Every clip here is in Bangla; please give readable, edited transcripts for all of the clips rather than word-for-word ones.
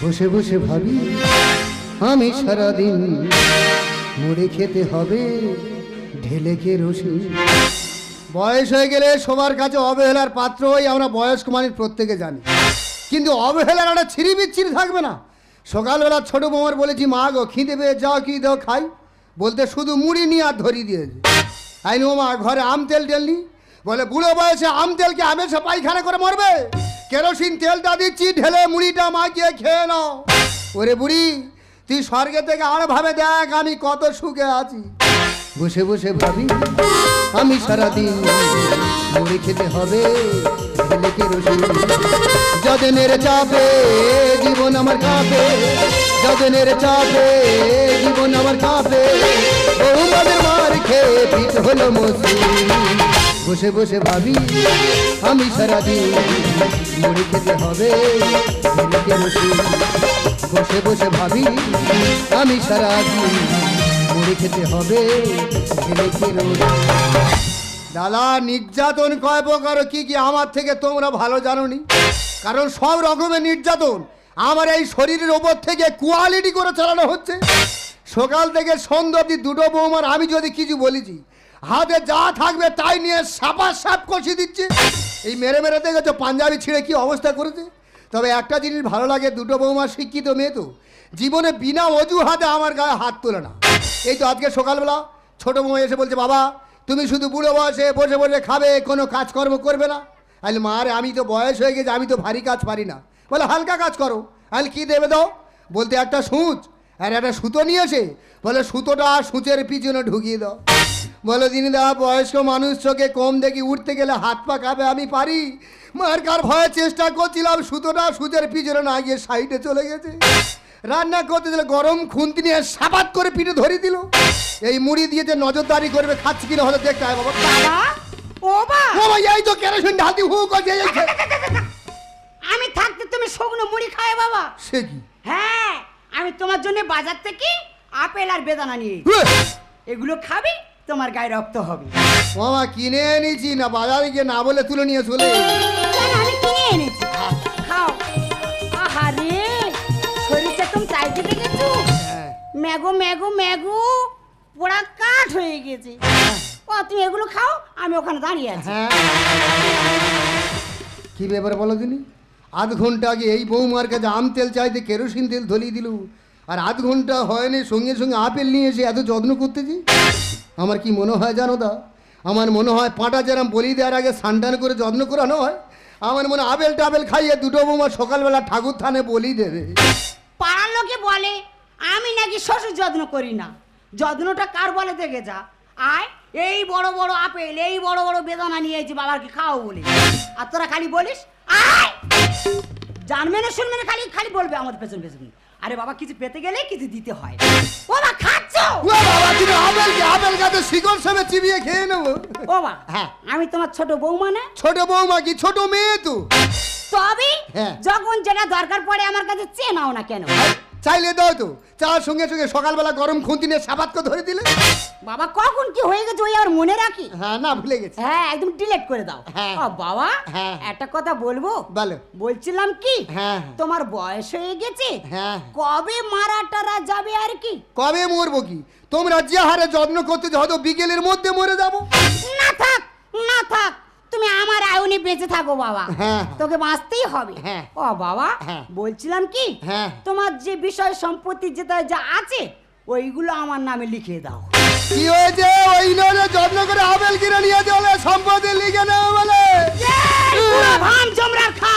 বসে বসে ভাবি আমি সারাদিন মুড়ি খেতে হবে ঢেলে কেরোসিন। বয়স হয়ে গেলে সবার কাছে অবহেলার পাত্রই আমরা বয়স্ক মানুষ প্রত্যেকে জানি, কিন্তু অবহেলার একটা ছিঁড়ি বিচ্ছিরি থাকবে না। সকালবেলা ছোটো বৌমার বলেছি, মা গো খিদে পেয়ে যাও, কি দাও খাই, বলতে শুধু মুড়ি নিয়ে আর ধরিয়ে দিয়েছে। আইন ও মা ঘরে আম তেল টেলনি, বলে বুড়ো বয়সে আম তেলকে আমেশা পায়খানা করে মরবে, কেরোসিন তেলটা দিচ্ছি ঢেলে মুড়িটা মাখিয়ে খেয়ে নাও। ওরে বুড়ি, তুই স্বর্গে থেকে আর ভাবে দেখ আমি কত সুখে আছি। বসে বসে ভাবি আমি সারাদিন মুড়ি খেতে হবে ঢেলে কেরোসিন। যজনের চাপে জীবন আমার কাঁপে, যজনের চাপে জীবন আমার কাঁপে, বৌমাদের মার খেয়ে পিঠ হলো মসৃণ। বসে বসে ভাবি আমি সারাদিন মুড়ি খেতে হবে ঢেলে কেরোসিন। বসে বসে ভাবি আমি সারাদিন মুড়ি খেতে হবে ঢেলে কেরোসিন। দাদা, নির্যাতন কয় প্রকার কি কি আমার থেকে তোমরা ভালো জানোনি, কারণ সব রকমের নির্যাতন আমার এই শরীরের ওপর থেকে কোয়ালিটি করে চালানো হচ্ছে। সকাল থেকে সন্ধ্যা অবধি দুটো বৌমার আমি যদি কিছু বলেছি, হাতে যা থাকবে তাই নিয়ে সাপা সাপ কষিয়ে দিচ্ছে। এই মেরে মেরে দেখেছো পাঞ্জাবি ছিঁড়ে কি অবস্থা করেছে। তবে একটা জিনিস ভালো লাগে, দুটো বৌমা শিক্ষিত মেয়ে তো জীবনে বিনা অজুহাতে আমার গায়ে হাত তোলে না। এই তো আজকে সকালবেলা ছোটো বৌমা এসে বলছে, বাবা তুমি শুধু বুড়ো বয়সে বসে বসে খাবে, কোনো কাজকর্ম করবে না। আরে মা রে, আমি তো বয়স হয়ে গেছে, আমি তো ভারী কাজ পারি না। বলে হালকা কাজ করো। আরে কি দেবে দাও, বলতে একটা সূচ আর একটা সুতো নিয়ে এসে বলে সুতোটা সূচের পিছনে ঢুকিয়ে দাও। বলে দিনি দা, বয়স্ক মানুষ চোখে কম দেখি, উঠতে গেলে হাত পা কাঁপে, আমি পারি। মার কার ভয়ে চেষ্টা করছিলাম, সুতোটা সূচের পিছনে না গিয়ে সাইডে চলে গেছে। রান্না করতে দিলে গরম খুন্তি নিয়ে সাবাত করে পিঠে ধরে দিল। এই মুড়ি দিয়েছে নজরদারি করবে খাচ্ছি কিনা হলে দেখতে হয়। বাবা ও বাবা, এই তো কেরোসিন ঢালতি হু করছে। আমি থাকতে তুমি শুকনো মুড়ি খায় বাবা? সে কি? হ্যাঁ, আমি তোমার জন্য বাজার থেকে আপেল আর বেদানা নিয়ে এগুলো খাবি, তোমার গায়ে রক্ত হবে। মামা কিনে এনেছি না, বাজারে গিয়ে না বলে তুলে নিয়ে চলে। আমি কিনে এনেছি, খাও। আহারে, শরীরটা তুমি চাইতে দেখেছো? ম্যাগো ম্যাগো ম্যাগো পোড়া কাঠ হয়ে গেছে। ও তুমি এগুলো খাও, আমি ওখানে দাঁড়িয়ে আছি। কি ব্যাপার বলো দিনি? আধ ঘন্টা আগে এই বৌমার কাছে আম তেল চাইতে কেরোসিন তেল ধরিয়ে দিল, আর আধ ঘন্টা হয়নি সঙ্গে সঙ্গে আপেল নিয়ে এসে এত যত্ন করতেছি। আমার কি মনে হয় জানো দা, আমার মনে হয় পাটা যেরম বলি দেওয়ার আগে সানটান করে যত্ন করানো হয়, আমার মনে আপেল টাপেল খাইয়ে দুটো বৌমা সকালবেলা ঠাকুর থানে বলি দেবে। পাড়ার লোকে বলে আমি নাকি শ্বশুর যত্ন করি না। যত্নটা কার বলে দেখে যা। আয়, এই বড় বড় আপেল, এই বড় বড় বেদানা নিয়ে এসেছি বাবাকে খাও বলে, আর তোরা খালি বলিস আয়। জানবে না শুনবে না, খালি খালি বলবে আমাদের পেছন পেছন। আরে বাবা, কিছু পেতে গেলে কিছু দিতে হয়। ও বা খাচ্ছ? ও বাবা, তুমি আপেল গাছে শিকড় সবে চিবিয়ে খেয়ে নেবো। ও বা, হ্যাঁ, আমি তোমার ছোট বৌমা না? ছোট বৌমা কি ছোট মেয়ে তো? তবে হ্যাঁ, যখন যেটা দরকার পড়ে আমার কাছে চেয়ে নাও না কেন? চাইলে দাও তো, চার সঙ্গে সঙ্গে সকালবেলা গরম খুন্তি নিয়ে সাবাত করে ধরে দিলে। বাবা, কখন কি হয়ে গেছে ওই আর মনে রাখি? হ্যাঁ, না ভুলে গেছি। হ্যাঁ, একদম ডিলিট করে দাও। হ্যাঁ। ও বাবা, হ্যাঁ, একটা কথা বলবো? বলো। বলছিলাম কি, হ্যাঁ, তোমার বয়স হয়ে গেছে, হ্যাঁ, কবে মারা টারা যাবে আর কি? কবে মরবো কি, তোমরা যে হারে যত্ন করতে হয়তো বিকেলের মধ্যে মরে যাবো। না থাক, না থাক, তুমি আমার আয়ুনে বেঁচে থাকো বাবা। হ্যাঁ, তোকে বাঁচতেই হবে। হ্যাঁ। ও বাবা, হ্যাঁ। বলছিলাম কি, হ্যাঁ, তোমার যে বিষয় সম্পত্তি যেটা যা আছে ওইগুলো আমার নামে লিখে দাও। কি হয়েছে? ওই নরে যত্ন করে আপেল কিনে নিয়ে চলে সম্পত্তি লিখে নেবো বলে পুরো ভাম জমরার খা।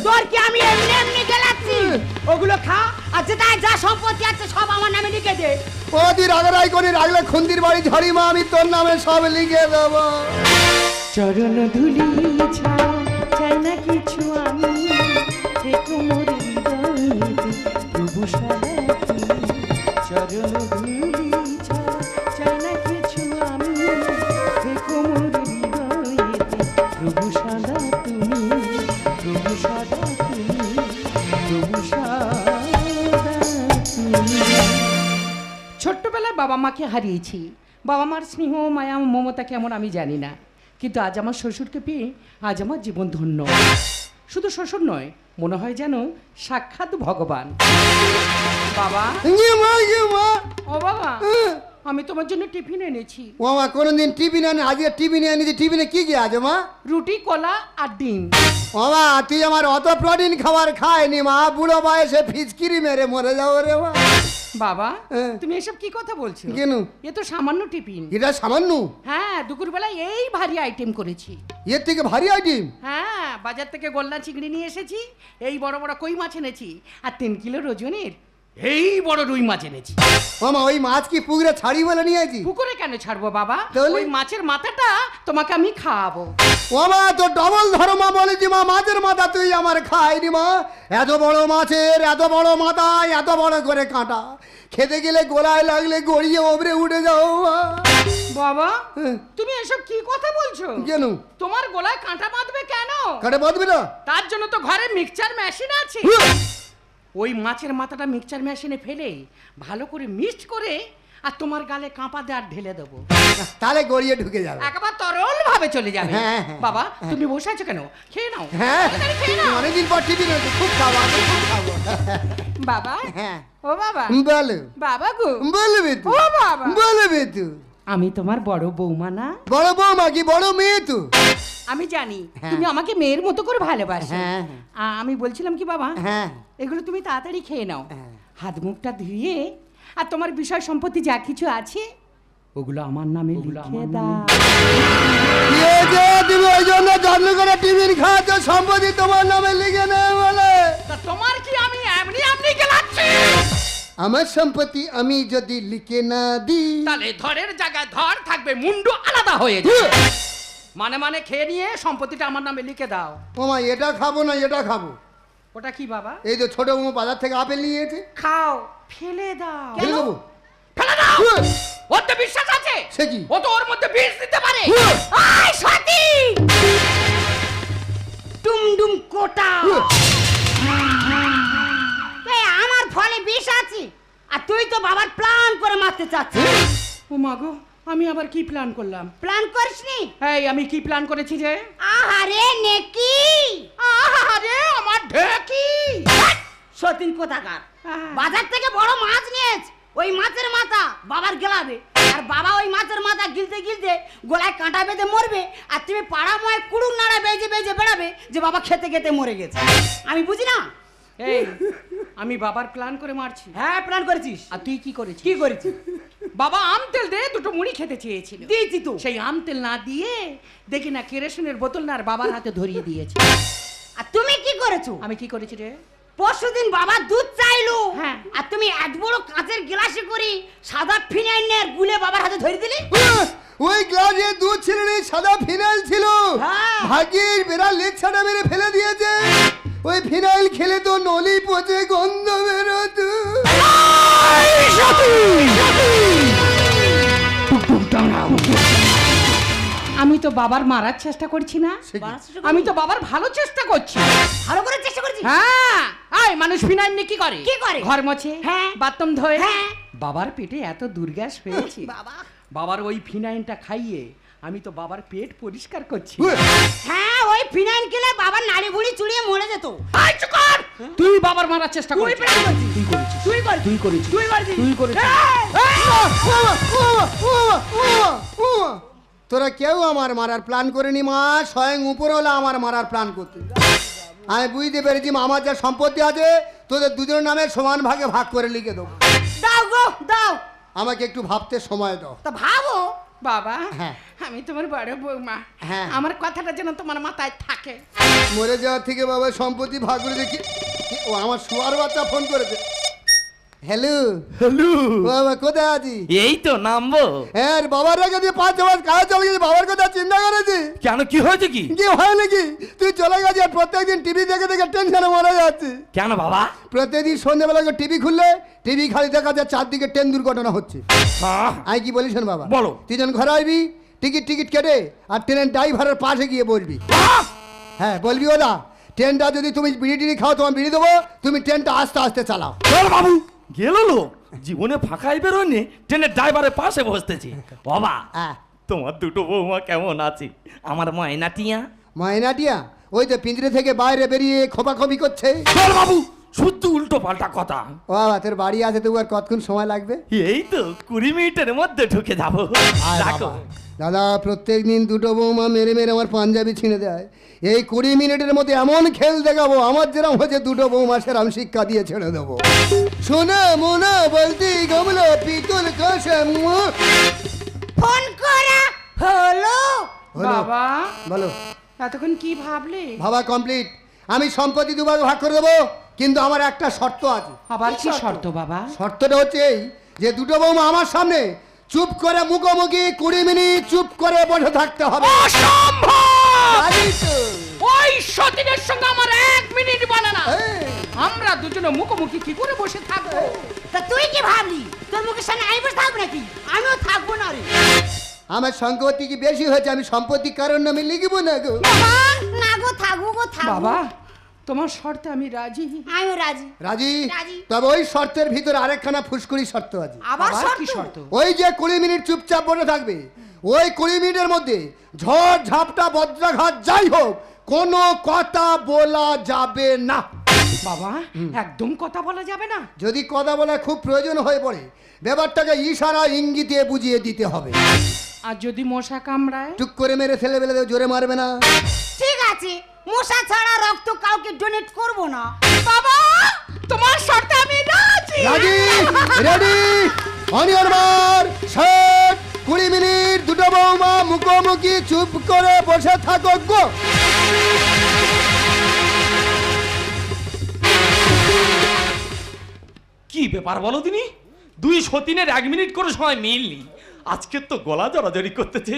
তোর কি আমি এমনি এমনি গেলাচ্ছি? ওগুলো খা, আর যেটা যা সম্পত্তি আছে সব আমার নামে লিখে দে। ওদি রাগারাই করে রাখলে খুন্দির বাড়ি ঝড়ি মা, আমি তোর নামে সব লিখে দেবো। চরণ ধুলি ছাড়া চাই না কিছু আমি, থেকো মোর হৃদয়েতে প্রভু সদা তুমি। চরণ ধুলি ছাড়া চাই না কিছু আমি, থেকো মোর হৃদয়েতে প্রভু সদা তুমি, প্রভু সদা তুমি, প্রভু সদা তুমি। ছোট্টবেলায় বাবা মাকে হারিয়েছি। বাবা মার স্নেহ মায়া মমতা কেমন আমি জানি না, কিন্তু আজ আমার শ্বশুরকে পেয়ে আজ আমার জীবন ধন্য। শুধু শ্বশুর নয়, মনে হয় যেন সাক্ষাৎ ভগবান। বাবা, ইয়ে মা, ইয়ে মা। ও বাবা, আমি তোমার জন্য টিফিন এনেছি। ও মা, কোনোদিন টিভি নেন, আজকে টিভি নিয়ে এনেছি। টিফিনে কি কি আছে মা? রুটি, কলা আর ডিম। ও মা, তুই আমার অত প্রোটিন খাবার খায়নি মা, বুড়ো বয়সে ফিচকিরি মেরে মরে যাও রে মা। বাবা, হ্যাঁ। তুমি এসব কি কথা বলছো? কেন? এ তো সামান্য টিফিন। এটা সামান্য? হ্যাঁ, দুপুরবেলায় এই ভারী আইটেম করেছি। এর থেকে ভারী আইটেম? হ্যাঁ, বাজার থেকে গোল্লা চিংড়ি নিয়ে এসেছি, এই বড় বড় কই মাছ এনেছি, আর 3 কিলো ওজনের এই বড় রুই মাছ এনেছি। ও মা, ওই মাছ কি পুকুরে ছাড়ি বলে নিয়েছি? পুকুরে কেন ছাড়বো বাবা? তাহলে? ওই মাছের মাথাটা তোমাকে আমি খাওয়াবো। ও মা, তো ডবল ধরো মা, বলেছি মা, মাছের মাথা তুই আমার খাইনি মা। এত বড় মাছের এত বড় মাথা, এত বড় করে কাঁটা, খেতে গেলে গোলায় লাগলে গড়িয়ে ওপরে উঠে যাও মা। বাবা, হ্যাঁ। তুমি এসব কি কথা বলছো? কেন? তোমার গলায় কাঁটা বাঁধবে কেন? কাটে বাঁধবি না? তার জন্য তো ঘরে মিক্সচার মেশিন আছে। ওই মাছের মাথাটা মিক্সচার মেশিনে ফেলে ভালো করে মিক্সড করে আর তোমার গালে কাঁপা দিয়ে আর ঢেলে দেবো, তাহলে গড়িয়ে ঢুকে যাবে। একেবারে তরল ভাবে চলে যাবে। হ্যাঁ, হ্যাঁ। বাবা, তুমি বসে আছো কেন? খেয়ে নাও। হ্যাঁ, তাড়াতাড়ি খেয়ে নাও। অনেকদিন পর টিভি রয়েছে, খুব খাবো, আমি খুব খাবো। বাবা, হ্যাঁ, ও বাবা, বলো। বাবা গো, বলবি তুই? ও বাবা, বলবি তুই? আমি তোমার বড় বৌমা না? বড় বৌমা কি বড় মেয়ে তুই? আমি জানি হ্যাঁ। তুমি আমাকে মেয়ের মতো করে ভালোবাসো। হ্যাঁ। আমি বলছিলাম কি বাবা, হ্যাঁ, এগুলো তুমি তাড়াতাড়ি খেয়ে নাও, হ্যাঁ। হাত মুখটা ধুয়ে, আর তোমার বিষয় সম্পত্তি যা কিছু আছে ওগুলো আমার নামে লিখে দাও। কি হয়েছে? তুমি ওই জন্য যত্ন করে টিফিন খাচ্ছ, সম্পত্তি তোমার নামে লিখে নেয় বলে? তা তোমার কি আমি এমনি এমনি গেলাচ্ছি? আমার সম্পত্তি আমি যদি লিখে না দিই, তাহলে ধরের জায়গায় ধর থাকবে, মুন্ডু আলাদা হয়ে যাবে। মানে মানে খেয়ে নিয়ে সম্পত্তিটা আমার নামে লিখে দাও। ও মা, এটা খাবো না, এটা খাবো। ওটা কি বাবা? এই তো ছোট বৌমা বাজার থেকে আপেল নিয়েছে, খাও, ফেলে দাও। ফেলে দেবো? ফেলে দাও। ওর তো বিশ্বাস আছে, সে কি? ও তো ওর মধ্যে বিষ দিতে পারে। আয় সতী, ডুমডুম কোটা। এই আমার ফলে বিষ আছে, আর তুই তো বাবার প্ল্যান করে মারতে চাচ্ছিস। ও মা গো, আমি আবার কি প্ল্যান করলাম? প্ল্যান করিসনি? এই আমি কি প্ল্যান করেছি যে? আহারে নেকি, আরে আমার ঢেকি। সতীন কোথাকার, আহ। বাজার থেকে বড় মাছ নিয়েছে, ওই মাছের মাথা বাবার গেলাবে, আর বাবা ওই মাছের মাথা গিলতে গিলতে গলায় কাঁটা বেঁধে মরবে, আর তুমি পাড়াময় কুড়ুং নাড়া বেজে বেজে বেড়াবে যে বাবা খেতে খেতে মরে গেছে। আমি বুঝি না? এই আমি বাবার প্ল্যান করে মারছি। হ্যাঁ, প্ল্যান করেছিস। আর তুই কি করেছিস? কি করেছিস? বাবা আম তেল দিয়ে দুটো মুড়ি খেতে চেয়েছিল, দিয়েছি তো। সেই আম তেল না দিয়ে দেখি না কেরোসিনের বোতল না আর বাবার হাতে ধরিয়ে দিয়েছে। আর তুমি কি করেছো? আমি কি করেছি রে? পরশুদিন বাবা দুধ চাইলো, হ্যাঁ। আর তুমি এত বড় কাঁচের গ্লাসে করে সাদা ফিনাইল গুলে বাবার হাতে ধরে দিলে। ওই গ্লাসে দুধ ছিল না, সাদা ফিনাইল ছিল। হ্যাঁ। ভাগ্যের বেড়া লেগ ছাড়া মেরে ফেলে দিয়েছে। ওই ফিনাইল খেলে তো নলি পচে গন্ধ বেরোতো। আমি তো বাবার মারার চেষ্টা করছি না, সে কি? আমি তো বাবার ভালো চেষ্টা করছি। ভালো করে চেষ্টা করেছি। হ্যাঁ, আয় মানুষ ফিনাইল নিয়ে কি করে? কি করে? ঘর মোছে, হ্যাঁ। বাথরুম ধোয়। হ্যাঁ। বাবার পেটে এত দুর্গ্যাস হয়েছে, বাবা, বাবার ওই ফিনাইলটা খাইয়ে আমি তো বাবার পেট পরিষ্কার করছি। হ্যাঁ, ওই ফিনাইল খেলে বাবার নাড়ি ভুড়ি চুড়িয়ে মরে যেত। আয় চুপ কর! তুই বাবার মারার চেষ্টা তুই করেছিস। প্ল্যান করেছিস। তুই করেছিস। তুই কর, তুই করেছিস। তুই করেছিস। তুই করেছিস। তোরা কেউ আমার মারার প্ল্যান করেনি মা, স্বয়ং উপরওয়ালা আমার মারার প্ল্যান করতে। আমি বুঝতে পেরেছি মা, আমার যা সম্পত্তি আছে তোদের দুজনের নামে সমান ভাগে ভাগ করে লিখে দেবো। দাও গো, দাও। আমাকে একটু ভাবতে সময় দাও। তা ভাবো। বাবা, হ্যাঁ। আমি তোমার বড় বৌমা, হ্যাঁ। আমার কথাটা যেন তোমার মাথায় থাকে। মরে যাওয়ার থেকে বাবা সম্পত্তি ভাগ করে দেখি। ও আমার শুয়ার বাচ্চা ফোন করেছে। হ্যালো হ্যালো, বাবা, কোথায় আছিস? এই তো নামবো। হ্যাঁ, বাবার রেখে দিয়ে 5 মাস কাজ চলে গেছে, বাবার কথা চিন্তা করেছি। কেন, কি হয়েছে কি? কি হয় নাকি? তুই চলে গেছিস আর প্রত্যেকদিন টিভি দেখে দেখে টেনশনে মারা যাচ্ছে। কেন বাবা? প্রত্যেকদিন সন্ধ্যেবেলা টিভি খুললে টিভি খালি দেখা যায় চারদিকে ট্রেন দুর্ঘটনা হচ্ছে। হ্যাঁ, আমি কি বলিস বাবা? বলো। তুই যখন ঘরে আসবি টিকিট কেটে আর ট্রেনের ড্রাইভারের পাশে গিয়ে বলবি। হ্যাঁ, বলবি ওদা ট্রেনটা যদি তুমি বিড়ি টিড়ি খাও তোমার বিড়ি দেবো, তুমি ট্রেনটা আস্তে আস্তে চালাও। চল বাবু, গেল লোক জীবনে ফাঁকাই বেরোয়নি, ট্রেনের ড্রাইভারের পাশে বসতেছি। বাবা, হ্যাঁ। তোমার দুটো বৌমা কেমন আছে? আমার ময়নাটিয়া ময়নাটিয়া ওই তো পিঞ্জরে থেকে বাইরে বেরিয়ে খোপাখপি করছে। চল বাবু, শুদ্ধ উল্টো পাল্টা কথা। ও বাবা, তোর বাড়ি আছে তো আর কতক্ষণ সময় লাগবে? এই তো 20 মিনিটের মধ্যে ঢুকে যাবো। আয় রাখো। বাবা। দাদা প্রত্যেক দিন দুটো বৌমা মেরে মেরে আমার পাঞ্জাবি ছিঁড়ে দেয়। এই 20 মিনিটের মধ্যে এমন খেল দেখাবো, আমার যেরকম হচ্ছে দুটো বৌমা সেরকম শিক্ষা দিয়ে ছেড়ে দেবো। শোনা মোনা বলতি গামলা পিতল কাশম। ফোন করা হলো। হলো। বাবা বলো। এতক্ষণ কি ভাবলে? ভাবা কমপ্লিট। আমি সম্পত্তি দুভাগে ভাগ করে দেবো, কিন্তু আমার একটা শর্ত আছে। আবার কি শর্ত বাবা? শর্তটা হচ্ছে এই যে দুটো বৌমা আমার সামনে চুপ করে মুখোমুখি 20 মিনিট চুপ করে বসে থাকতে হবে। অসম্ভব! জানি তো। ওই সতীনের সঙ্গে আমার 1 মিনিট বলে না। এই, আমরা দুজনে মুখোমুখি কি করে বসে থাকবো? তা তুই কি ভাবলি তোর মুখের সামনে আমি বসে থাকবো নাকি? আমিও থাকবো না রে। আমার সম্পত্তি কি বেশি হয়েছে? আমি সম্পত্তি কারণ নামে লিখবো না গো। বাবা না গো, থাকবো গো, থাকবো। বাবা তোমার শর্তে আমি রাজি। আমিও রাজি। রাজি? রাজি। তবে ওই শর্তের ভিতরে আরেকখানা ফুসকুড়ি শর্ত আছে। আবার আবার শর্ত? কি শর্ত? ওই যে 20 মিনিট চুপচাপ বসে থাকবে, ওই 20 মিনিটের মধ্যে ঝড় ঝাপটা বজ্রাঘাত যাই হোক কোনো কথা বলা যাবে না। বাবা একদম কথা বলা যাবে না? যদি কথা বলা খুব প্রয়োজন হয়ে পড়ে, ব্যাপারটাকে ইশারা ইঙ্গিতে বুঝিয়ে দিতে হবে। আর যদি মশা কামড়ায়? টুক করে মেরে ফেলে ফেলে দেবে, জোরে মারবে না। ঠিক আছে, মশা ছাড়া রক্ত কাউকে ডোনেট করব না। বাবা তোমার শর্তে আমি রাজি। রাজি? রেডি? অনিয়ন মার ষাট 20 মিনিট দুটো বৌমা মুখোমুখি চুপ করে বসে থাকো গো। কি ব্যাপার বলো তিনি? 2 সতীনের 1 মিনিট করে সময় মিলনি, আজকে তো গলা জড়াজড়ি করতেছে।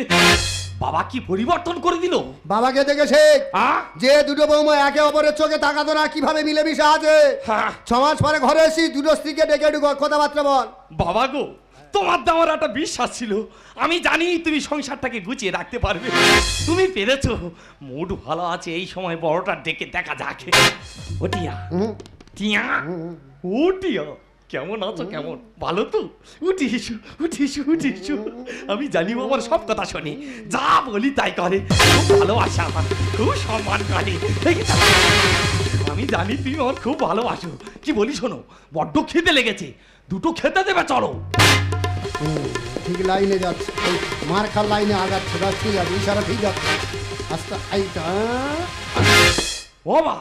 বাবা কি পরিবর্তন করে দিল? বাবাকে দেখে শেখ হ্যাঁ? যে দুটো বৌমা একে অপরের চোখে তাকাতো না, কিভাবে মিলেমিশে আছে। হ্যাঁ। 6 মাস পরে ঘরে এসি দুটো স্ত্রীকে ডেকে ঢুকো, কথাবার্তা বল। বাবা গো, তোমার তো আমার একটা বিশ্বাস ছিল, আমি জানি তুমি সংসারটাকে গুছিয়ে রাখতে পারবে। তুমি পেরেছো। মুড ভালো আছে, এই সময় বড়টা ডেকে দেখা যাক। ও টিয়া, টিয়া, ও টিয়া, কেমন আছো? কেমন ভালো তো? উঠি এসো, উঠি এসো, উঠি এসো। আমি জানি ও আমার সব কথা শোনে, যা বলি তাই করে, খুব ভালোবাসে আমার, খুব সম্মান করে। আমি জানি তুমি আমার খুব ভালোবাসো। কি বলি শোনো, বড্ড খিদে লেগেছে, দুটো খেতে দেবে চলো। ঠিক লাইনে যাচ্ছে, ওই মার খার লাইনে আগাচ্ছে, বাস ঠিক আছে, ইশারা ঠিক যাচ্ছে। আস্তে আইটা। ও মা,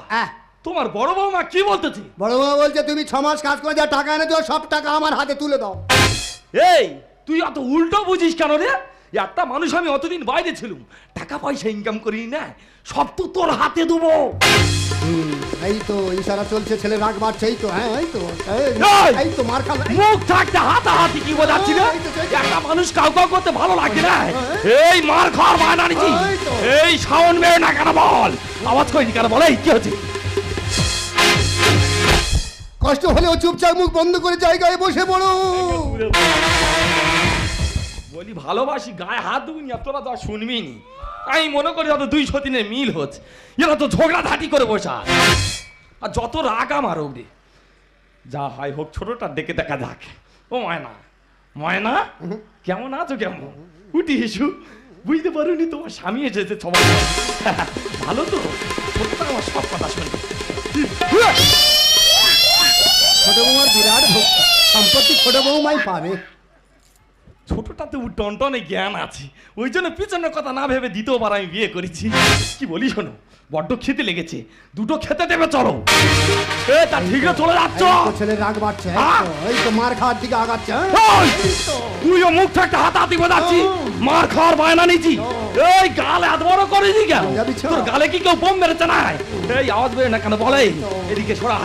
তোমার বড় বৌমা কি বলতেছে? বড় মা বলছে তুমি 6 মাস কাজ করে যা টাকা এনেছো সব টাকা আমার হাতে তুলে দাও। এই তুই অত উল্টো বুঝিস কেন রে? একটা মানুষ, আমি অতদিন বাইরে ছিলাম, টাকা পয়সা ইনকাম করি না, সব তো তোর হাতে দেবো। এই তো ইশারা চলছে, ছেলে রাগ বাড়ছে। এই তো, হ্যাঁ এই তো, এই তো মার খাল। মুখ থাকতে হাতাহাতি কি বোঝাচ্ছি না? একটা মানুষ কাউ কাউ করতে ভালো লাগে না। এই মার খাওয়ার বায়না নিচ্ছি। এই সাউন্ড মেরে না কেন বল? আওয়াজ করিনি কেন বল? এই কি হচ্ছে? কষ্ট হলেও চুপচাপ মুখ বন্ধ করে জায়গায় বসে পড়ো। বলি ভালোবাসি, গায়ে হাত দুগুনি, তোরা তো আর শুনবি নি। আমি মনে করি হয়তো 2 সতীনের মিল হচ্ছে, এরা তো ঝগড়া ঝাঁটি করে বসা। আর যত রাগ আমার ওরে, যা হয় হোক ছোটটা ডেকে দেখা যাক। ও ময়না, ময়না কেমন আছো? কেমন উঠি এসু? বুঝতে পারোনি তোমার স্বামী এসেছে সবাই? ভালো তো? ছোটটা আমার সব কথা শুনে। ছোট বৌমার বিরাট ভক্তি, সম্পত্তি ছোট বৌমাই পাবে। ছোটটাতে টনটনে জ্ঞান আছে, ওই জন্য পিছনের কথা না ভেবে দ্বিতীয়বার আমি বিয়ে করেছি। কি বলি শোনো, বড্ড খেতে লেগেছে, দুটো খেতে দেবে চলো। এ তা ঠিক না, চলে যাচ্ছ? এই তো ছেলে রাগ বাড়ছে, এই তো, এই তো মার খাওয়ার দিকে আগাচ্ছে। ওই, তুইও মুখ থাকতে হাতাহাতি বোঝাচ্ছি, মার খাওয়ার বায়না নিচ্ছি। এই গাল এত বড় করেছি কেন? যাবি ছ? তোর গালে কি কেউ বোম মেরেছে না? এই আওয়াজ বেরো না কেন বলে? এদিকে সরা।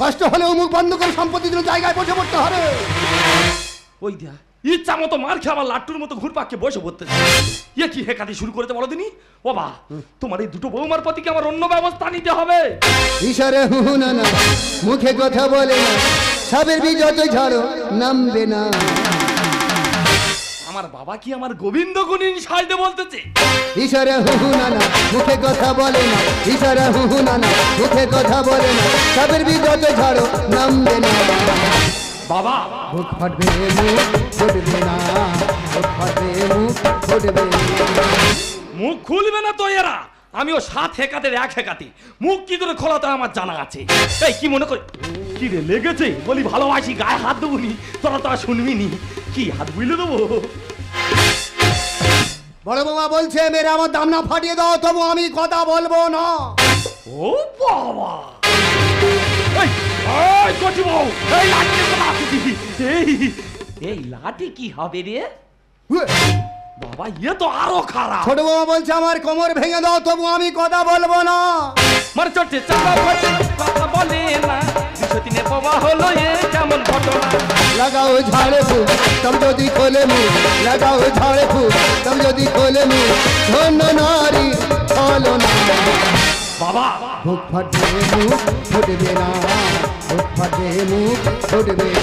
কষ্ট হলেও মুখ বন্ধ করে সম্পত্তি দিন জায়গায় বসে পড়তে হবে। ওই দিয়া ইচ্ছা মতো মার খেয়ে আবার লাট্টুর মতো ঘুরপাককে বসে পড়তে। ইয়ে কি হেকাতি শুরু করেছে বলো দিনি? ও বা, তোমার এই দুটো বৌমার প্রতি কি আমার অন্য ব্যবস্থা নিতে হবে? ইশারে হুনা না, মুখে কথা বলে না, সবের বি যত ঝাড়ো নামবে না। আমার বাবা কি আমার গোবিন্দ গুণিন সাজতে বলতেছে? ইশারে হুনা না, মুখে কথা বলে না, ইশারে হুনা না, মুখে কথা বলে না, সবের বি যত ঝাড়ো নামবে না। বাবা মুখ ফাটবে মুখ ফুটবে না, মুখ ফাটবে মুখ ফুটবে না। মুখ খুলবে না তো এরা, আমিও 7 হেকাতের 1 হেকাতে, মুখ কি করে খোলাতে হয় আমার জানা আছে। এই কি মনে করি কি রে লেগেছে, বলি ভালোবাসি, গায়ে হাত দেবো নি, তোরা তো আর শুনবি নি, কি হাত বুঝলে দেবো? বড় বৌমা বলছে মেরে আমার দাম না ফাটিয়ে দাও, তবু আমি কথা বলবো না। ও বাবা, এই এই কচি বউ, এই লাঠি কোথা আসছিস? এই লাঠি কি হবে রে বাবা, ইয়ে তো আরো খারাপ। ছোট বৌমা বলছে আমার কোমর ভেঙে দাও, তবু আমি কথা বলবো না। মার চটে চাপা পড়ে কথা বলে না, 203 বাবা হলো এ কেমন ঘটনা। লাগাও ঝাড়ে ফুল তব যদি খোলে মুখ, লাগাও ঝাড়ে ফুল তব যদি খোলে মুখ, ধন্য নারী চলো না। বাবা মুখ ফাটবে মুখ ফুটবে না, মুখ ফাটবে মুখ ফুটবে না।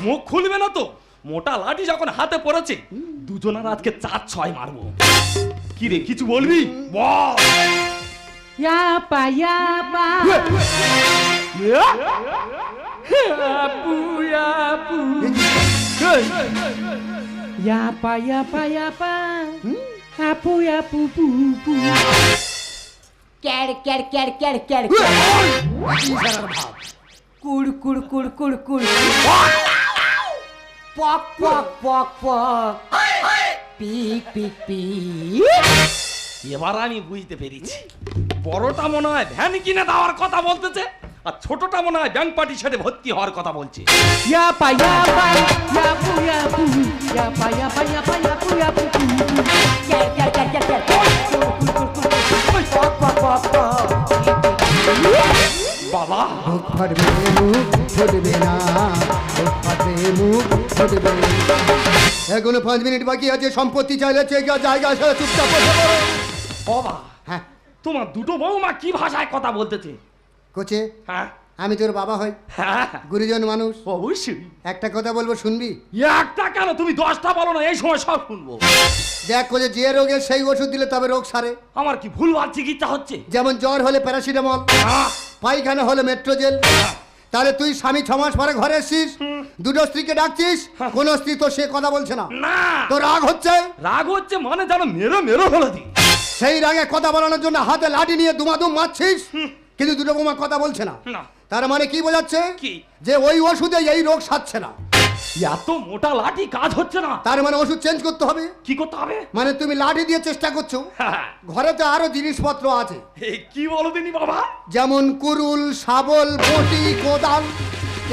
মুখ খুলবে না তো, মোটা লাঠি যখন হাতে পড়েছে, দুজনের আজকে 4-6 মারবো। কি রে কিছু বলবি বল? ইয়াপা ইয়াপা আপু আপু ইয়াপা ইয়াপা ইয়াপা আপু আপু পু পু ক্যার ক্যার ক্যার ক্যার ক্যার কুড় কুড় কুড় কুড় কুড় পক পক পক পক পিক পিক পিক। এবার আমি বুঝতে পেরেছি, বড়টা মনে হয় ভ্যান কিনে দেওয়ার কথা বলতেছে, আর ছোটটা মনে হয় ব্যাংক পার্টি সেটে ভর্তি হওয়ার কথা বলছে। ইয়াপা ইয়াপা ইয়াপু ইয়াপু ইয়াপা ইয়াপা ইয়াপা ইয়াপু ইয়াপু ক্যার ক্যার ক্যার ক্যার ক্যার কুড় কুড় কুড় কুড় পক পক পক পক। বাবা মুখ ফাটবে মুখ ফুটবে না, মুখ ফাটবে মুখ ফুটবে না। এখনো 5 মিনিট বাকি আছে, সম্পত্তি চাইলে জায়গা সেরে চুপচাপ বসে পড়ো। বাবা হ্যাঁ তোমার দুটো বৌমা কি ভাষায় কথা বলতেছে? কোচে হ্যাঁ আমি তোর বাবা হই, হ্যাঁ গুরুজন মানুষ, অবশ্যই। একটা কথা বলবো শুনবি? একটা কেন, তুমি 10টা বলো না, এই সময় সব শুনবো। দেখ কোচে, যে রোগের সেই ওষুধ দিলে তবে রোগ সারে। আমার কি ভুলভাল চিকিৎসা হচ্ছে? যেমন জ্বর হলে প্যারাসিটামল, হ্যাঁ, পায়খানা হলে মেট্রোজেল। তাহলে তুই স্বামী 6 মাস পরে ঘরে এসছিস, দুটো স্ত্রীকে ডাকছিস, কোন স্ত্রী তো সে কথা বলছে না, না তো রাগ হচ্ছে। রাগ হচ্ছে মানে যেন মেরো মেরো হলো দি। সেই রাগে কথা বলানোর জন্য হাতে লাঠি নিয়ে দুমাদুম মারছিস, কিন্তু দুটো বোমা কথা বলছে না। না তার মানে কি বোঝাচ্ছে? কি? যে ওই ওষুধে এই রোগ সারছে না। এত মোটা লাঠি কাজ হচ্ছে না। তার মানে ওষুধ চেঞ্জ করতে হবে। কি করতে হবে? মানে তুমি লাঠি দিয়ে চেষ্টা করছো, হ্যাঁ। ঘরে তো আরো জিনিসপত্র আছে, এই কি বলো দিনি বাবা? যেমন কুরুল, শাবল, বটি, কোদাল,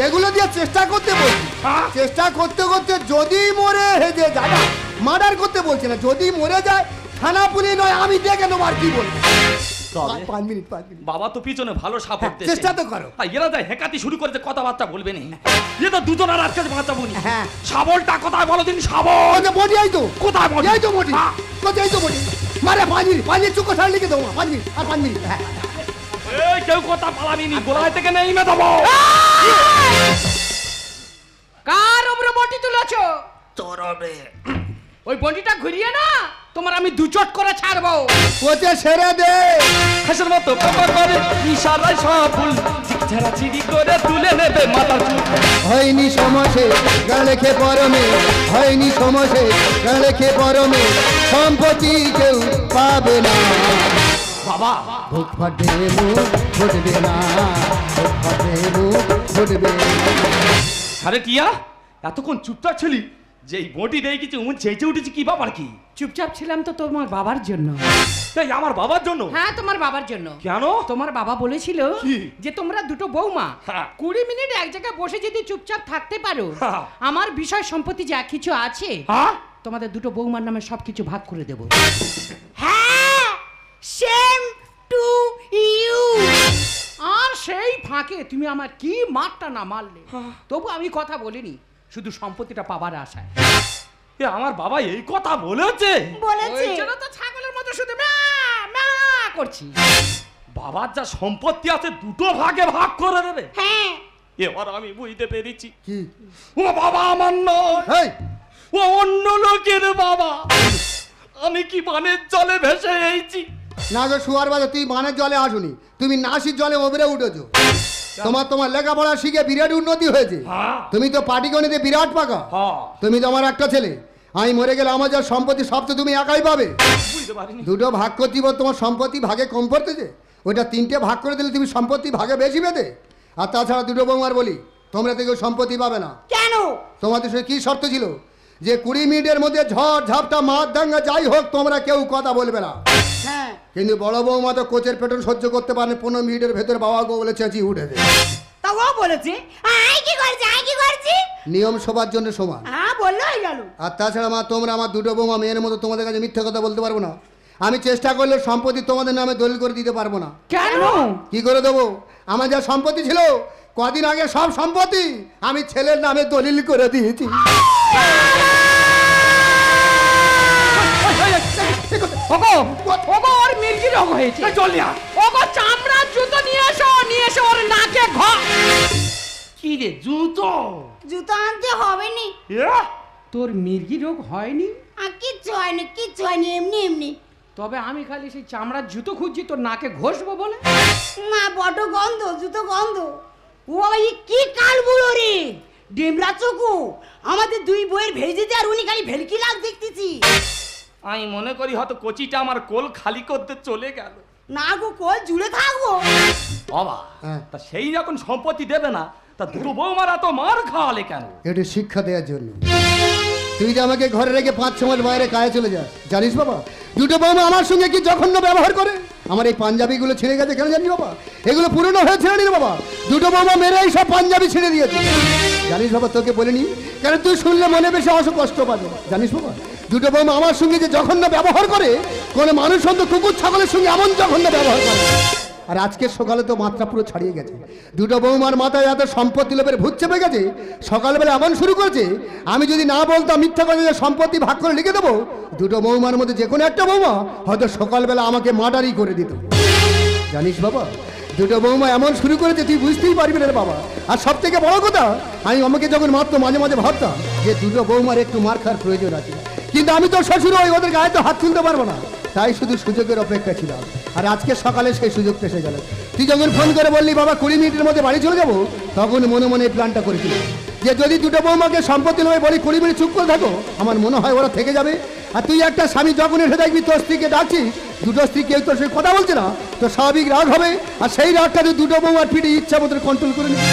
এগুলো দিয়ে চেষ্টা করতে বলছি। হ্যাঁ। চেষ্টা করতে করতে যদি মরে হেজে যায়, মার্ডার করতে বলছি না, যদি মরে যায় থানা পুলিশ নয়, আমি দেখে নেবো। আর কি বলবো? তবে 5 মিনিট। বাবা তো পিছনে ভালো সাপোর্ট দিচ্ছে। চেষ্টা তো করো। আর এরা যায় হেকাতি শুরু করেছে, কথাবার্তা বলবে না। এ তো দুজন আর আজকে বাঁচাবো নি। হ্যাঁ। শাবলটা কোথায় বলো দিন? শাবল ওকে বটি, এই তো কোথায় বলো? এই তো বটি, হ্যাঁ। কোথায় এই তো বটি। মারে 5 মিনিট চুকো ছাড় লিখে দেবো। 5 মিনিট আর 5 মিনিট। হ্যাঁ এই কেউ কথা পালাবি নি, গোলায় থেকে নেমে দেবো। কার উপরে বটি তুলেছো? তোর হবে। ওই বটিটা ঘুরিয়ে না, তোমার আমি 2 চট করে ছাড়বো। কোচে ছেড়ে দে। হাসের মতো পাপা করে ইশারায় সব ফুল ঝাড়া ছিড়ি করে তুলে নেবে মাথার চুল। হয়নি সমসে গালেখে পরমে, হয়নি সমসে গালেখে পরমে, সম্পত্তি কেউ পাবে না। বাবা বুক ফাটবে মুখ ফুটবে না, বুক ফাটবে মুখ ফুটবে না। আরে টিয়া, এতক্ষণ চুপচাপ ছিলি, যেই বটি দেই কিছু চেঁচে উঠেছি, কি ব্যাপার কি? চুপচাপ ছিলাম তো তোমার বাবার জন্য। এই আমার বাবার জন্য? হ্যাঁ, তোমার বাবার জন্য। কেন? তোমার বাবা বলেছিল কি? যে তোমরা দুটো বৌমা হ্যাঁ। 20 মিনিট এক জায়গায় বসে যদি চুপচাপ থাকতে পারো, হ্যাঁ। আমার বিষয় সম্পত্তি যা কিছু আছে হ্যাঁ তোমাদের দুটো বৌমার নামে সবকিছু ভাগ করে দেবো। হ্যাঁ, সেম টু ইউ। আর সেই ফাঁকে তুমি আমার কি মারটা না মারলে, তবু আমি কথা বলিনি, শুধু সম্পত্তিটা পাবার আশায়। এ আমার বাবা এই কথা বলেছে? বলেছে ওই জন্য তো ছাগলের মতো শুধু ম্যা ম্যা করছি। বাবার যা সম্পত্তি আছে দুটো ভাগে ভাগ করে দেবে? হ্যাঁ। এবার আমি বুঝতে পেরেছি, কি? ও বাবা আমার নয়, এই ও অন্য লোকের বাবা। আমি কি বানের জলে ভেসে এইছি? না গো শুয়ার বাজা, তুই মানের জলে আসুনি, তুমি নাসির জলে ওবরে উঠেছো। তোমার লেখাপড়া শিখে বিরাট উন্নতি হয়েছে। হ্যাঁ। তুমি তো পাটিগণিতে বিরাট পাকা। হ্যাঁ। তুমি তো আমার একটা ছেলে, আমি মরে গেলে আমার যা সম্পত্তি সব তো তুমি একাই পাবে। বুঝতে পারিনি। দুটো ভাগ করতে বল, তোমার সম্পত্তি ভাগে কম পড়তেছে, ওইটা 3টে ভাগ করে দিলে তুমি সম্পত্তি ভাগে বেশি পেতে। আর তাছাড়া দুটো বৌমার বলি, তোমরা তো কেউ সম্পত্তি পাবে না। কেন? তোমাদের সঙ্গে কী শর্ত ছিল যে 20 মিনিটের মধ্যে ঝড় ঝাপটা মার দাঙ্গা যাই হোক তোমরা কেউ কথা বলবে না। হ্যাঁ, কিন্তু বড় বৌমা তো কোচের পেটন সহ্য করতে পারে, 15 মিনিটের ভেতর বাবা গো বলে চেঁচিয়ে উঠেছে। তা ও বলেছে আই কি করছি, আই কি করছি। নিয়ম সবার জন্য সমান। হ্যাঁ, বললো হয়ে গেল। আর তাছাড়া মা, তোমরা আমার দুটো বৌমা, মেয়ের মতো তোমাদের কাছে মিথ্যে কথা বলতে পারবো না। আমি চেষ্টা করলে সম্পত্তি তোমাদের নামে দলিল করে দিতে পারবো না। কেন? কি করে দেবো? আমার যা সম্পত্তি ছিল কদিন আগে সব সম্পত্তি আমি ছেলের নামে দলিল করে দিয়েছি। ওগো ওগো, ওর মির্গি রোগ হয়েছে। চল না। ওগো, চামড়ার জুতো নিয়ে এসো, নিয়ে এসো, ওর নাকে কি রে জুতো? জুতো আনতে হবে নি। তোর মির্গি রোগ হয়নি? আর কিচ্ছু হয়নি, কিচ্ছু হয়নি, এমনি এমনি। তবে আমি খালি সেই চামড়ার জুতো খুঁজছি তোর নাকে ঘষবো বলে। না, বড় গন্ধ, জুতো গন্ধ। ওই কি কাল বুড়ো রে, ডেমরা চকু, আমাদের দুই বইয়ের ভেজেতে আর উনি খালি ভেলকি লাগ দেখতেছি। আমি মনে করি হয়তো কচিটা আমার কোল খালি করতে চলে গেল। না গো, কোল জুড়ে থাকবো। বাবা, হ্যাঁ। তা সেই যখন সম্পত্তি দেবে না, তা দুটো বৌমারা তো মার খাওয়ালে কেন? একটু শিক্ষা দেওয়ার জন্য। তুই যে আমাকে ঘরে রেখে 5-6 মাস বাইরে কাজে চলে যাস, জানিস বাবা দুটো বৌমা আমার সঙ্গে কি জঘন্য ব্যবহার করে। আমার এই পাঞ্জাবিগুলো ছিঁড়ে গেছে কেন জানিস বাবা? এগুলো পুরনো হয়ে ছেড়ে নি বাবা, দুটো বৌমা মেরে এই সব পাঞ্জাবি ছিঁড়ে দিয়েছে। জানিস বাবা, তোকে বলিনি কেন? তুই শুনলে মনে বেশি কষ্ট পাবে। জানিস বাবা, দুটো বৌমা আমার সঙ্গে যে জঘন্য ব্যবহার করে, কোনো মানুষ অন্ত কুকুর ছাগলের সঙ্গে এমন জঘন্য ব্যবহার করে। আর আজকে সকালে তো মাত্রা পুরো ছাড়িয়ে গেছে। দুটো বৌমার মাথায় এত সম্পত্তি লোভের ভূত চেপে গেছে, সকালবেলা এমন শুরু করেছে, আমি যদি না বলতাম মিথ্যা কথা যে সম্পত্তি ভাগ করে লিখে দেবো, দুটো বৌমার মধ্যে যে কোনো একটা বৌমা হয়তো সকালবেলা আমাকে মার্ডারই করে দিত। জানিস বাবা, দুটো বৌমা এমন শুরু করেছে তুই বুঝতেই পারবি না রে বাবা। আর সব থেকে বড় কথা, আমি আমাকে যখন মারতো মাঝে মাঝে ভাবতাম যে দুটো বৌমার একটু মার খাওয়ার প্রয়োজন আছে, কিন্তু আমি তো শ্বশুর হই, ওদের গায়ে তো হাত তুলতে পারবো না। তাই শুধু সুযোগের অপেক্ষা ছিলাম। আর আজকে সকালে সেই সুযোগ এসে গেল। তুই যখন ফোন করে বললি বাবা 20 মিনিটের মধ্যে বাড়ি চলে যাবো, তখন মনে মনে এই প্ল্যানটা করেছিল যে যদি দুটো বৌমাকে সম্পত্তি নেবে বলি 20 মিনিট চুপ করে থাকো, আমার মনে হয় ওরা থেকে যাবে। আর তুই একটা স্বামী যখন এসে দেখবি তোর স্ত্রীকে ডাকছিস, দুটো স্ত্রী কেউ তোর সঙ্গে কথা বলছে না, তো স্বাভাবিক রাগ হবে। আর সেই রাগটা তুই দুটো বৌমার পিঠে ইচ্ছা মতো কন্ট্রোল করে নিবি।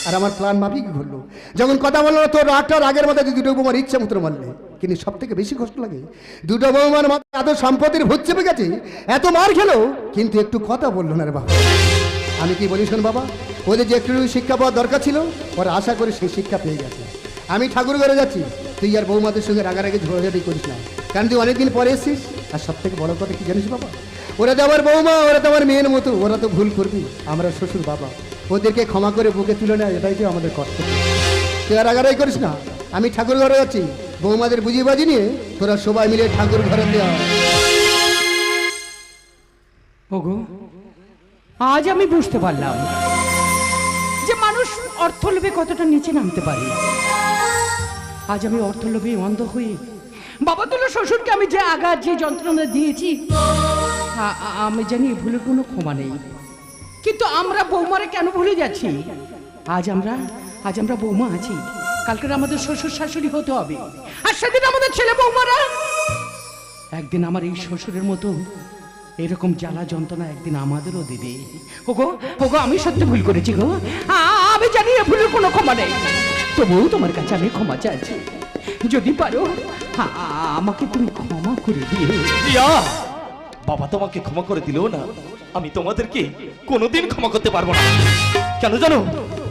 আর আমার প্ল্যান মাফিক ঘটলো, যখন কথা বললো না তোর রাগটা রাগের মধ্যে তুই দুটো বৌমার ইচ্ছা মতো মারলে। কিন্তু সব থেকে বেশি কষ্ট লাগে, দুটো বৌমার মাথায় এত সম্পত্তির ভূত চেপে গেছে, এত মার খেলো, কিন্তু একটু কথা বললো না রে বাবা। আমি কি বলি শোন বাবা, ওদের যে একটু শিক্ষা পাওয়ার দরকার ছিল, ওরা আশা করে সেই শিক্ষা পেয়ে গেছে। আমি ঠাকুর ঘরে যাচ্ছি, তুই আর বৌমাদের সঙ্গে রাগারাগি ঝগড়াঝাটি করিস না, কারণ তুই অনেকদিন পরে এসছিস। আর সব থেকে বড় কথা কি জানিস বাবা, ওরা তো আমার বৌমা, ওরা তো আমার মেয়ের মতো, ওরা তো ভুল করবি, আমরা শ্বশুর বাবা, ওদেরকে ক্ষমা করে বুকে তুলে নেয়, এটাই তো আমাদের কর্তব্য। তুই আর রাগারাগি করিস না, আমি ঠাকুর ঘরে যাচ্ছি, বৌমাদের বুঝিয়ে বাজি নিয়ে তোরা সবাই মিলে ঠাকুর ঘরে দেওয়া। ওগো, আজ আমি বুঝতে পারলাম যে মানুষ অর্থলোভে কতটা নিচে নামতে পারে। আজ আমি অর্থলোভে অন্ধ হয়ে বাবা তুলো শ্বশুরকে আমি যে আঘাত, যে যন্ত্রণা দিয়েছি, আমি জানি ভুলের কোনো ক্ষমা নেই। কিন্তু আমরা বৌমারে কেন ভুলে যাচ্ছি? আজ আমরা বৌমা আছি, কালকে আমাদের শ্বশুর শাশুড়ি হতে হবে, আর সেদিন আমাদের ছেলে বৌমারা। একদিন আমার এই শ্বশুরের মতো এরকম জ্বালা যন্ত্রণা একদিন আমাদেরও দেবে। ওগো ওগো, আমি সত্যি ভুল করেছি গো, আমি জানি এ ভুলের কোনো ক্ষমা নেই। তবুও তোমার কাছে আমি ক্ষমা চাইছি, যদি পারো আমাকে তুমি ক্ষমা করে দিও। বাবা তোমাকে ক্ষমা করে দিলেও না, আমি তোমাদেরকে কোনোদিন ক্ষমা করতে পারবো না। কেন জানো,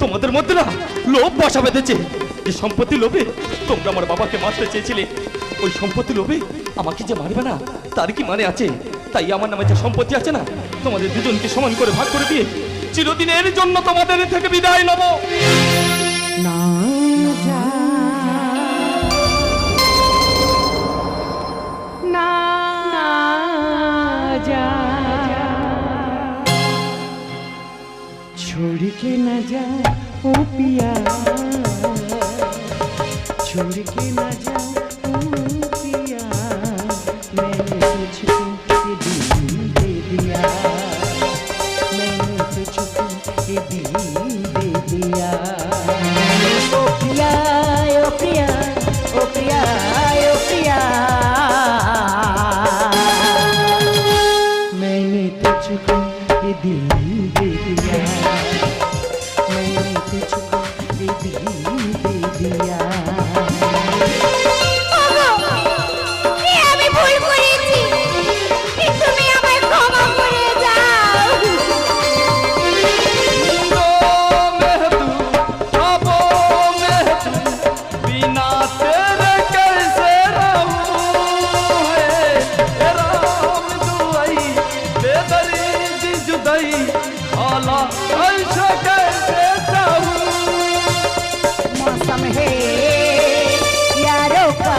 তোমাদের মধ্যে না লোভ বসা বেঁধেছে। যে সম্পত্তি লোভে তোমরা আমার বাবাকে মারতে চেয়েছিলে, ওই সম্পত্তি লোভে আমাকে যে মারবে না তার কি মানে আছে? তাই আমার নামে যে সম্পত্তি আছে না, তোমাদের দুজনকে সমান করে ভাগ করে দিয়ে চিরদিনের জন্য তোমাদের থেকে বিদায় নেব। না छोड़ के न जा ओ पिया, छोड़ के न जा ओ पिया, मैंने तुझको ये दिल दे दिया, मैंने तुझको ये दिल दे दिया। ओ पिया, ओ पिया, ओ पिया, ओ पिया। ऐसे कैसे जाऊं मौसम है यारों का,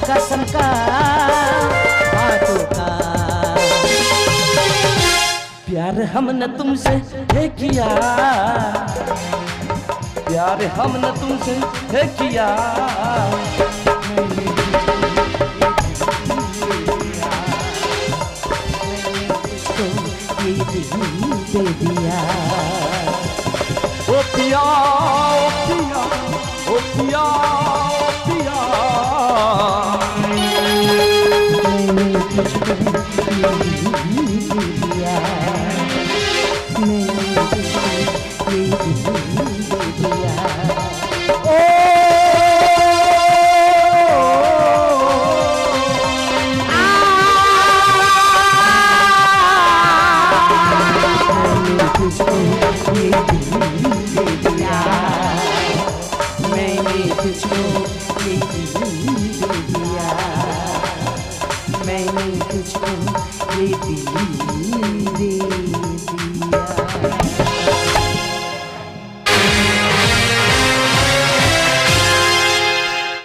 कसम का, बातों का। प्यार हमने तुमसे है किया, प्यार हमने तुमसे है किया। ये दिल दे दिया। ओ पिया ओ पिया ओ पिया ओ पिया, मैंने तुझको ये दिल दे दिया, मैंने तुझको ये दिल दे दिया। मैंने तुझको ये दिल दे दिया, मैंने तुझको ये दिल दे दिया, मैंने तुझको ये दिल दे